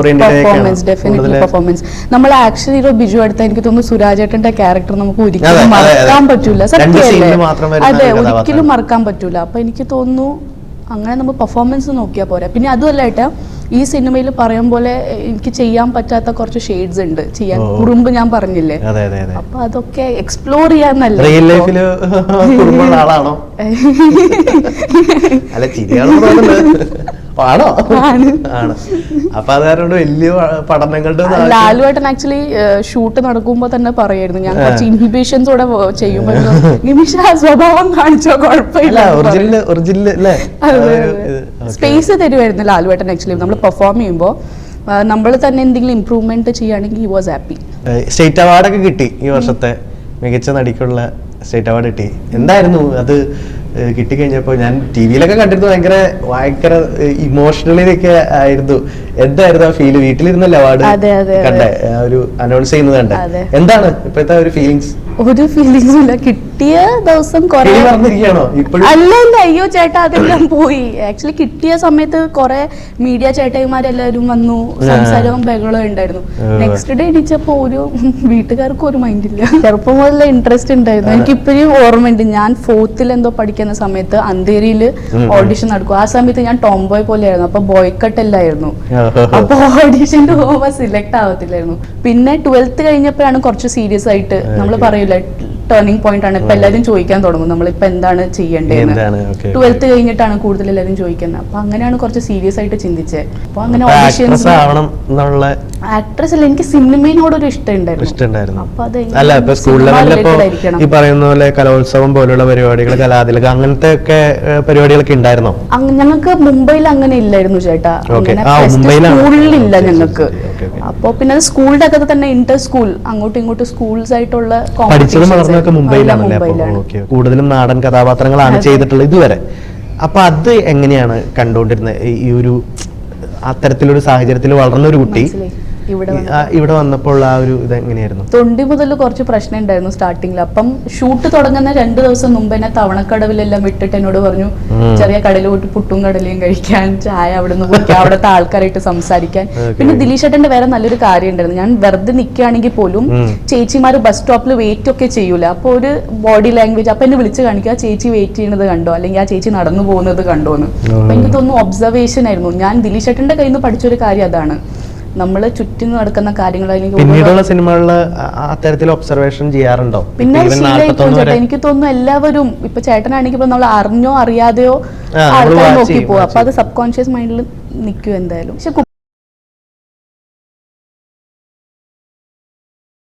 Performance, definitely performance. നമ്മൾ action hero Biju എടുത്താൽ എനിക്ക് തോന്നുന്നു സുരാജേട്ടന്റെ ക്യാരക്ടർ നമുക്ക് ഒരിക്കലും മറക്കാൻ പറ്റൂല. സത്യമല്ലേ? അതെ, ഒരിക്കലും മറക്കാൻ പറ്റൂല. അപ്പൊ എനിക്ക് തോന്നുന്നു അങ്ങനെ നമ്മൾ പെർഫോമൻസ് നോക്കിയാൽ പോരാ. പിന്നെ അതുമല്ല ഏട്ടാ, ഈ സിനിമയിൽ പറയും പോലെ എനിക്ക് ചെയ്യാൻ പറ്റാത്ത കുറച്ച് ഷെയ്ഡ്സ് ഉണ്ട് ചെയ്യാൻ. കുറുമ്പ് ഞാൻ പറഞ്ഞില്ലേ, അപ്പൊ അതൊക്കെ എക്സ്പ്ലോർ ചെയ്യാന്നല്ല. ലാലുവേട്ടൻ ആക്ച്വലി ഷൂട്ട് നടക്കുമ്പോ തന്നെ പറയായിരുന്നു, ഞാൻ കുറച്ച് ഇൻഹിബിഷൻസോടെ ചെയ്യുമ്പോ നിമിഷ സ്വഭാവം കാണിച്ചോ കുഴപ്പമില്ല, സ്പേസ് തരുമായിരുന്നു ലാലുവേട്ടൻ. ആക്ച്വലി നമ്മൾ പെർഫോം ചെയ്യുമ്പോൾ നമ്മൾ തന്നെ എന്തെങ്കിലും ഇംപ്രൂവ്മെന്റ് ചെയ്യുകയാണെങ്കിൽ ഹി വാസ് ഹാപ്പി. സ്റ്റേറ്റ് അവാർഡൊക്കെ കിട്ടി ഈ വർഷത്തെ മികച്ച നടിക്കുള്ള സ്റ്റേറ്റ് അവാർഡ് കിട്ടി. എന്തായിരുന്നു അത് കിട്ടിക്കഴിഞ്ഞപ്പോൾ? ഞാൻ ടി വിയിലൊക്കെ കണ്ടിരുന്നു, ഭയങ്കര ഇമോഷണലിയൊക്കെ ആയിരുന്നു. എന്തായിരുന്നു ആ ഫീല്? വീട്ടിലിരുന്നല്ലേ അവാർഡ് കണ്ടേ, ഒരു അനൗൺസ് ചെയ്യുന്നത് കണ്ടേ? എന്താണ് ഇപ്പോഴത്തെ ഒരു ഫീലിങ്സ്? ഒരു ഫീലിംഗ്സും ഇല്ല. കിട്ടിയ ദിവസം അല്ല അയ്യോ ചേട്ടാ അതെല്ലാം പോയി. ആക്ച്വലി കിട്ടിയ സമയത്ത് കുറെ മീഡിയ ചേട്ടായിമാരെല്ലാരും വന്നു, സംസാരവും ബഹളവും ഉണ്ടായിരുന്നു. നെക്സ്റ്റ് ഡേ എണീച്ചപ്പോ ഒരു വീട്ടുകാർക്കും ഒരു മൈൻഡില്ല. ചെറുപ്പം മുതലേ ഇൻട്രസ്റ്റ് ഉണ്ടായിരുന്നു. എനിക്ക് ഇപ്പോഴും ഓർമ്മയുണ്ട്, ഞാൻ 4th എന്തോ പഠിക്കുന്ന സമയത്ത് അന്തേരിയിൽ ഓഡിഷൻ നടക്കും. ആ സമയത്ത് ഞാൻ ടോംബോയ് പോലെയായിരുന്നു, അപ്പൊ ബോയ്ക്കട്ട് എല്ലായിരുന്നു. അപ്പൊ ഓഡിഷന്റെ പോകുമ്പോ സിലക്ട് ആവത്തില്ലായിരുന്നു. പിന്നെ 12th കഴിഞ്ഞപ്പോഴാണ് കുറച്ച് സീരിയസ് ആയിട്ട് നമ്മൾ പറയൂല, ടേണിംഗ് പോയിന്റ് ആണ്. ഇപ്പൊ എല്ലാവരും ചോദിക്കാൻ തുടങ്ങും നമ്മളിപ്പോ എന്താണ് ചെയ്യേണ്ടതെന്ന്. 12th കഴിഞ്ഞിട്ടാണ് കൂടുതൽ എല്ലാവരും ചോദിക്കുന്നത്. അപ്പൊ അങ്ങനെയാണ് കുറച്ച് സീരിയസ് ആയിട്ട് ചിന്തിച്ചത്. അപ്പൊ അങ്ങനെ ഓഡിഷൻസ് ആക്ട്രസ് അല്ല, എനിക്ക് സിനിമയോട് ഒരു ഇഷ്ടം ഉണ്ടായിരുന്നു. അപ്പൊ അത് ഈ പറയുന്ന പോലെ കലോത്സവം പോലുള്ള പരിപാടികൾ, കലാതിലകം അങ്ങനത്തെ ഒക്കെ പരിപാടികളൊക്കെ ഉണ്ടായിരുന്നോ? ഞങ്ങൾക്ക് മുംബൈയിൽ അങ്ങനെ ഇല്ലായിരുന്നു ചേട്ടാ, സ്കൂളിലില്ല ഞങ്ങൾക്ക്. അപ്പൊ പിന്നെ സ്കൂളിന്റെ അകത്ത് തന്നെ ഇന്റർ സ്കൂൾ അങ്ങോട്ടും ഇങ്ങോട്ടും സ്കൂൾസ് ആയിട്ടുള്ള കൂടുതലും നാടൻ കഥാപാത്രങ്ങളാണ് ചെയ്തിട്ടുള്ളത് ഇതുവരെ. അപ്പൊ അത് എങ്ങനെയാണ് കണ്ടുകൊണ്ടിരുന്നത്? ഈ ഒരു അത്തരത്തിലൊരു സാഹചര്യത്തിൽ വളർന്ന ഒരു കുട്ടി ഇവിടെ വന്നപ്പോൾ ആ ഒരു ഇത് എങ്ങനെയായിരുന്നു? തൊണ്ടി മുതൽ കുറച്ച് പ്രശ്നം ഉണ്ടായിരുന്നു സ്റ്റാർട്ടിങ്ങിൽ. അപ്പം ഷൂട്ട് തുടങ്ങുന്ന 2 ദിവസം മുമ്പ് എന്നെ തവണക്കടവിലെല്ലാം വിട്ടിട്ട് എന്നോട് പറഞ്ഞു ചെറിയ കടയിൽ പോയിട്ട് പുട്ടും കടലയും കഴിക്കാൻ, ചായ അവിടെ നിന്ന് കുടിക്കാൻ, അവിടുത്തെ ആൾക്കാരായിട്ട് സംസാരിക്കാൻ. പിന്നെ ദിലീഷ് ഏട്ടന്റെ വേറെ നല്ലൊരു കാര്യം ഉണ്ടായിരുന്നു, ഞാൻ വെറുതെ നിൽക്കുകയാണെങ്കിൽ പോലും ചേച്ചിമാര് ബസ് സ്റ്റോപ്പിൽ വെയിറ്റ് ഒക്കെ ചെയ്യൂല. അപ്പൊ ഒരു ബോഡി ലാംഗ്വേജ് അപ്പൊ എന്നെ വിളിച്ച് കാണിക്കുക, ചേച്ചി വെയിറ്റ് ചെയ്യുന്നത് കണ്ടോ, അല്ലെങ്കിൽ ആ ചേച്ചി നടന്നു പോകുന്നത് കണ്ടോന്ന്. അപ്പൊ എനിക്ക് തോന്നുന്നു ഒബ്സർവേഷൻ ആയിരുന്നു. ഞാൻ ദിലീഷ് ഏട്ടന്റെ കയ്യിൽ നിന്ന് പഠിച്ചൊരു കാര്യം അതാണ്, നമ്മള് ചുറ്റും നടക്കുന്ന കാര്യങ്ങൾ. പിന്നീടുള്ള സിനിമകളിൽ അത്തരത്തിൽ ഒബ്സർവേഷൻ ചെയ്യാറുണ്ടോ? പിന്നെ എനിക്ക് തോന്നുന്നു എല്ലാവരും, ഇപ്പൊ ചേട്ടനാണെങ്കിൽ ഇപ്പൊ നമ്മൾ അറിഞ്ഞോ അറിയാതെയോ ആൾക്കാർ നോക്കി പോകും. അപ്പൊ അത് സബ് കോൺഷ്യസ് മൈൻഡിൽ നിൽക്കും എന്തായാലും. പക്ഷെ